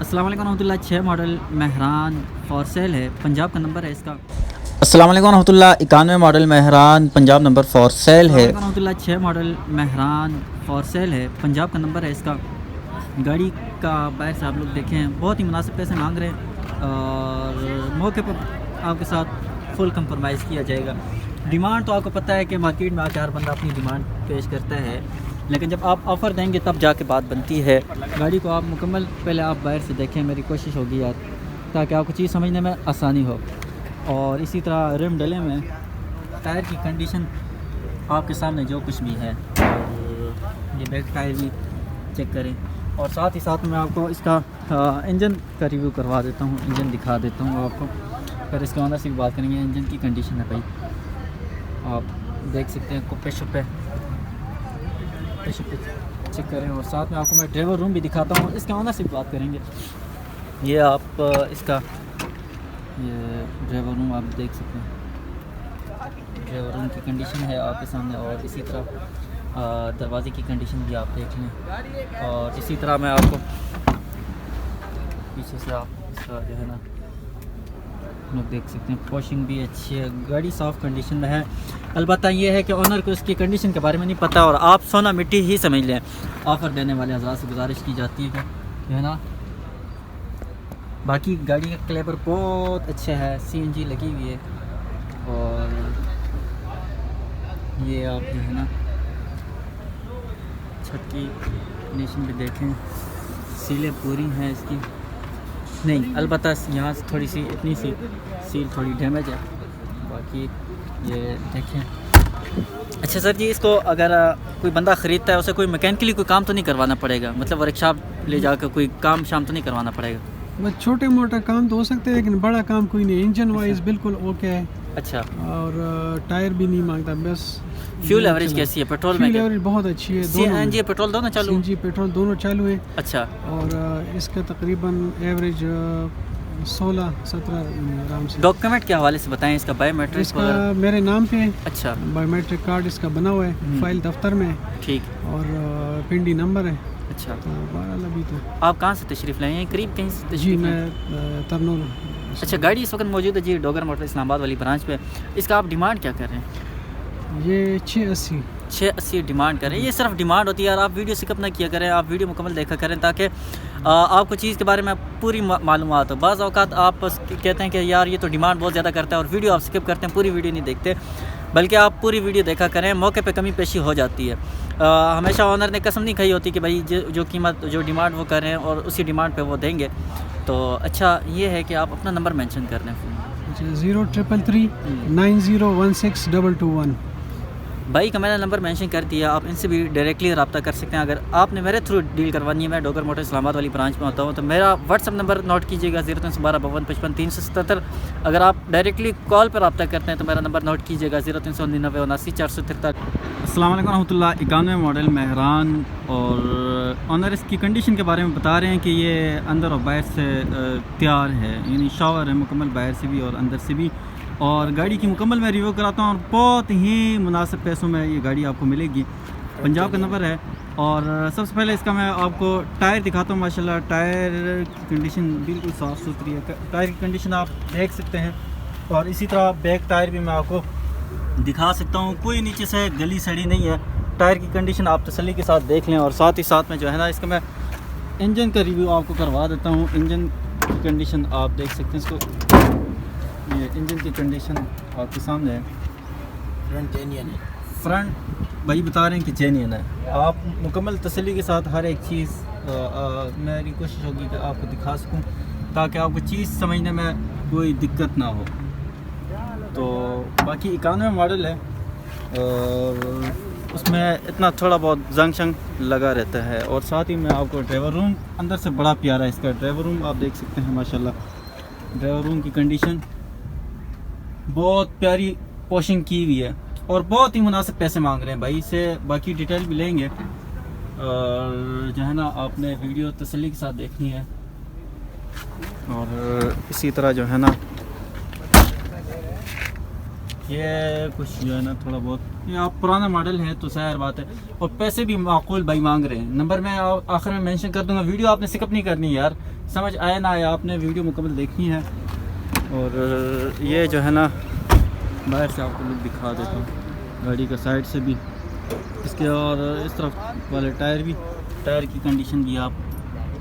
अस्सलाम वालेकुम रहमतुल्लाह। 6 मॉडल मेहरान फॉर सेल है, पंजाब का नंबर है इसका। अस्सलाम वालेकुम रहमतुल्लाह। 91 model Mehran Punjab number for sale है। रहमतुल्लाह। 6 मॉडल मेहरान फॉर सेल है, पंजाब का नंबर है इसका। गाड़ी का बाहर से आप लोग देखें, बहुत ही मुनासिब पैसे मांग रहे हैं और मौके पर आपके साथ फुल कंप्रोमाइज़ किया जाएगा। डिमांड तो आपको पता है कि मार्केट में आकर हर बंदा अपनी डिमांड पेश करता है, लेकिन जब आप ऑफ़र देंगे तब जाके बात बनती है। गाड़ी को आप मुकम्मल पहले आप बाहर से देखें, मेरी कोशिश होगी यार, ताकि आपको चीज़ समझने में आसानी हो। और इसी तरह रिम डले में टायर की कंडीशन आपके सामने जो कुछ भी है, और ये बैक टायर भी चेक करें। और साथ ही साथ मैं आपको इसका इंजन का रिव्यू करवा देता हूँ, इंजन दिखा देता हूँ आपको। फिर इसके अंदर से भी बात करेंगे। इंजन की कंडीशन है भाई, आप देख सकते हैं, कुप्पे शुप्पे चेक करें। और साथ में आपको मैं ड्राइवर रूम भी दिखाता हूँ, इसके अंदर से भी बात करेंगे। ये आप इसका ये ड्राइवर रूम आप देख सकते हैं, ड्राइवर रूम की कंडीशन है आपके सामने। और इसी तरह दरवाजे की कंडीशन भी आप देख लें। और इसी तरह मैं आपको पीछे से आप इसका जो है ना लोग देख सकते हैं, वॉशिंग भी अच्छी है, गाड़ी साफ़ कंडीशन में है। अलबत्ता ये है कि ओनर को इसकी कंडीशन के बारे में नहीं पता, और आप सोना मिट्टी ही समझ लें। ऑफ़र देने वाले हज़रात से गुजारिश की जाती है कि जो है ना, बाकी गाड़ी का क्लेबर बहुत अच्छा है, CNG लगी हुई है। और ये आप जो है ना छत की कंडीशन भी देखें, सीलें पूरी हैं इसकी, नहीं अलबत्ता यहाँ से थोड़ी सी इतनी सी सील थोड़ी डैमेज है, बाकी ये देखें। अच्छा सर जी, इसको अगर कोई बंदा ख़रीदता है, उसे कोई मैकेनिकली कोई काम तो नहीं करवाना पड़ेगा, मतलब वर्कशॉप ले जाकर कोई काम शाम तो नहीं करवाना पड़ेगा? बस छोटे मोटा काम तो हो सकते हैं, लेकिन बड़ा काम कोई नहीं। इंजन वाइज बिल्कुल ओके है। अच्छा। और टायर भी नहीं मांगता, बस। फ्यूल एवरेज कैसी है? पेट्रोल में फ्यूल एवरेज बहुत अच्छी है। CNG पेट्रोल दोनों चालू? CNG पेट्रोल दोनों चालू है। अच्छा। और इसका तकरीबन एवरेज 16-17 आराम से। डॉक्यूमेंट के हवाले से बताएं, इसका बायोमेट्रिक इसका मेरे नाम पे है। अच्छा। बायोमेट्रिक कार्ड इसका बना हुआ है, फाइल दफ्तर में है। ठीक। और पिंडी नंबर है। अच्छा। तो बहरहाल अभी तो आप कहाँ से तशरीफ़ लाए हैं? करीब कहीं से जी तशरीफ़ मैं लाए? तरनोल। अच्छा, गाड़ी इस वक्त मौजूद है जी डोगर मोटर इस्लामाबाद वाली ब्रांच पे। इसका आप डिमांड क्या कर रहे हैं? ये 680 680 डिमांड करें। ये सिर्फ डिमांड होती है यार, आप वीडियो स्किप ना किया करें, आप वीडियो मुकम्मल देखा करें, ताकि आपको चीज़ के बारे में पूरी मालूमात हो। बाज़ औक़ात आप कहते हैं कि यार ये तो डिमांड बहुत ज़्यादा करता है, और वीडियो आप स्किप करते हैं, पूरी वीडियो नहीं देखते, बल्कि आप पूरी वीडियो देखा करें। मौके पे कमी पेशी हो जाती है। हमेशा ओनर ने कसम नहीं खाई होती कि भाई जो कीमत जो डिमांड वो कर रहे हैं और उसी डिमांड पे वो देंगे। तो अच्छा ये है कि आप अपना नंबर मेंशन कर दें। 0333 9016 भाई का मैंने नंबर मेंशन कर दिया, आप इनसे भी डायरेक्टली रब्ता कर सकते हैं। अगर आपने मेरे थ्रू डील करवानी है, मैं डोगर मोटर इस्लामाबाद वाली ब्रांच में होता हूँ, तो मेरा व्हाट्सअप नंबर नोट कीजिएगा 03125255 अगर आप डायरेक्टली कॉल पर रब्ता करते हैं तो मेरा नंबर नोट कीजिएगा 0399 अस्सलाम वालेकुम रहमतुल्लाह। 91 मॉडल मेहरान, और ऑनर इसकी कंडीशन के बारे में बता रहे हैं कि ये अंदर और बाहर से तैयार है, यानी शावर है मुकम्मल, बाहर से भी और अंदर से भी। और गाड़ी की मुकम्मल मैं रिव्यू कराता हूँ, और बहुत ही मुनासिब पैसों में ये गाड़ी आपको मिलेगी। पंजाब का नंबर है। और सबसे पहले इसका मैं आपको टायर दिखाता हूँ। माशाल्लाह टायर की कंडीशन बिल्कुल साफ़ सुथरी है, टायर की कंडीशन आप देख सकते हैं। और इसी तरह बैक टायर भी मैं आपको दिखा सकता हूँ, कोई नीचे से गली सड़ी नहीं है। टायर की कंडीशन आप तसल्ली के साथ देख लें। और साथ ही साथ में जो है ना, इसका मैं इंजन का रिव्यू आपको करवा देता हूँ। इंजन की कंडीशन आप देख सकते हैं, इसको ये इंजन की कंडीशन आपके सामने है। फ्रंट जेन्युइन है, फ्रंट भाई बता रहे हैं कि जेन्युइन है। आप मुकम्मल तसल्ली के साथ हर एक चीज़ मेरी कोशिश होगी कि आपको दिखा सकूं, ताकि आपको चीज़ समझने में कोई दिक्कत ना हो। तो बाकी 91 मॉडल है, और उसमें इतना थोड़ा बहुत जंग शंग लगा रहता है। और साथ ही मैं आपको ड्राइवर रूम अंदर से बड़ा प्यारा है, इसका ड्राइवर रूम आप देख सकते हैं। माशाल्लाह ड्राइवर रूम की कंडीशन बहुत प्यारी, वॉशिंग की हुई है, और बहुत ही मुनासिब पैसे मांग रहे हैं भाई से। बाकी डिटेल भी लेंगे, और जो है ना आपने वीडियो तसल्ली के साथ देखनी है। और इसी तरह जो है ना ये कुछ जो है ना थोड़ा बहुत, ये आप पुराना मॉडल है तो ज़ाहिर बात है, और पैसे भी माकूल भाई मांग रहे हैं। नंबर मैं आखिर में मेंशन कर दूंगा, वीडियो आपने स्किप नहीं करनी यार, समझ आए ना आए आपने वीडियो मुकम्मल देखनी है। और ये जो है ना बाहर से आपको लुक दिखा देता हूँ गाड़ी का, साइड से भी इसके, और इस तरफ वाले टायर की कंडीशन भी आप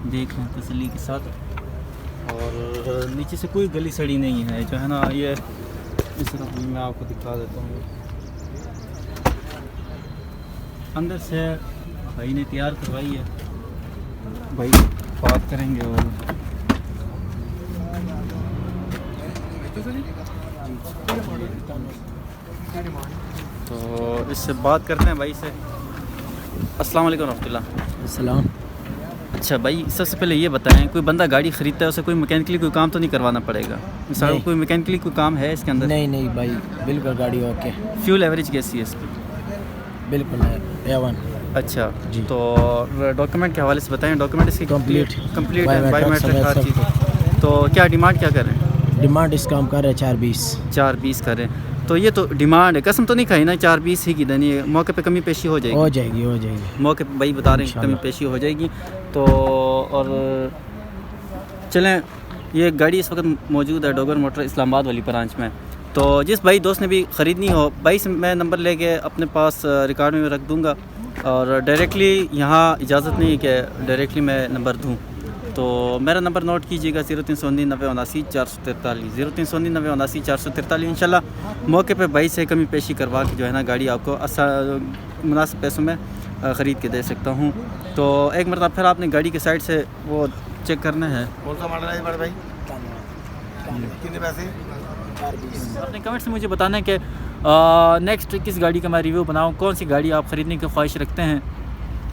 देख लें तसल्ली के साथ। और नीचे से कोई गली सड़ी नहीं है जो है ना। ये इस तरफ भी मैं आपको दिखा देता हूँ। अंदर से भाई ने तैयार करवाई है, भाई बात करेंगे। और तो इससे बात करते हैं भाई से। अस्सलाम वालेकुम रहमतुल्लाह। सलाम। अच्छा भाई, सबसे पहले ये बताएं, कोई बंदा गाड़ी ख़रीदता है उसे कोई मैकेनिकली कोई काम तो नहीं करवाना पड़ेगा? मिसाल नहीं। कोई मैकेनिकली कोई काम है इसके अंदर? नहीं भाई, बिल्कुल गाड़ी ओके, फ्यूल एवरेज कैसी है इसकी? बिल्कुल A1। अच्छा जी। तो डॉक्यूमेंट के हवाले से बताएं। डॉक्यूमेंट इसकी कंप्लीट है, बायोमेट्रिक हर चीज़। तो क्या डिमांड क्या करें? डिमांड इसका हम कर रहे हैं 420। 420 करें तो ये तो डिमांड है, कसम तो नहीं खाई ना 420 ही की देनी है? मौके पे कमी पेशी हो जाएगी? हो जाएगी। मौके पे भाई बता रहे हैं कमी पेशी हो जाएगी। तो और चलें, ये गाड़ी इस वक्त मौजूद है डोगर मोटर इस्लामाबाद वाली ब्रांच में। तो जिस भाई दोस्त ने भी ख़रीदनी हो, भाई से मैं नंबर लेके अपने पास रिकॉर्ड में रख दूँगा। और डायरेक्टली यहाँ इजाज़त नहीं है कि डायरेक्टली मैं नंबर दूँ। तो मेरा नंबर नोट कीजिएगा 0319 90 79 443, 0319 90 79 443। इंशाल्लाह मौके पे भाई से कमी पेशी करवा के जो है ना गाड़ी आपको मुनासिब पैसों में ख़रीद के दे सकता हूँ। तो एक मरतबा फिर आपने गाड़ी के साइड से वो चेक करना है। कौन सा मॉडल है बड़े भाई? कितने पैसे? अपने कमेंट से मुझे बताना है कि नेक्स्ट किस गाड़ी का मैं रिव्यू बनाऊँ, कौन सी गाड़ी आप ख़रीदने की ख्वाहिश रखते हैं,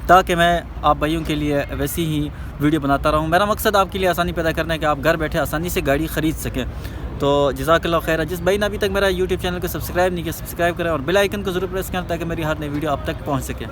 ताकि मैं आप भाइयों के लिए वैसी ही वीडियो बनाता रहूं। मेरा मकसद आपके लिए आसानी पैदा करना है कि आप घर बैठे आसानी से गाड़ी ख़रीद सकें। तो जज़ाकल्लाह खैर। जिस भाई ने अभी तक मेरा यूट्यूब चैनल को सब्सक्राइब नहीं किया, सब्सक्राइब करें और बेल आइकन को ज़रूर प्रेस करें ताकि मेरी हर नई वीडियो आप तक पहुंच सके।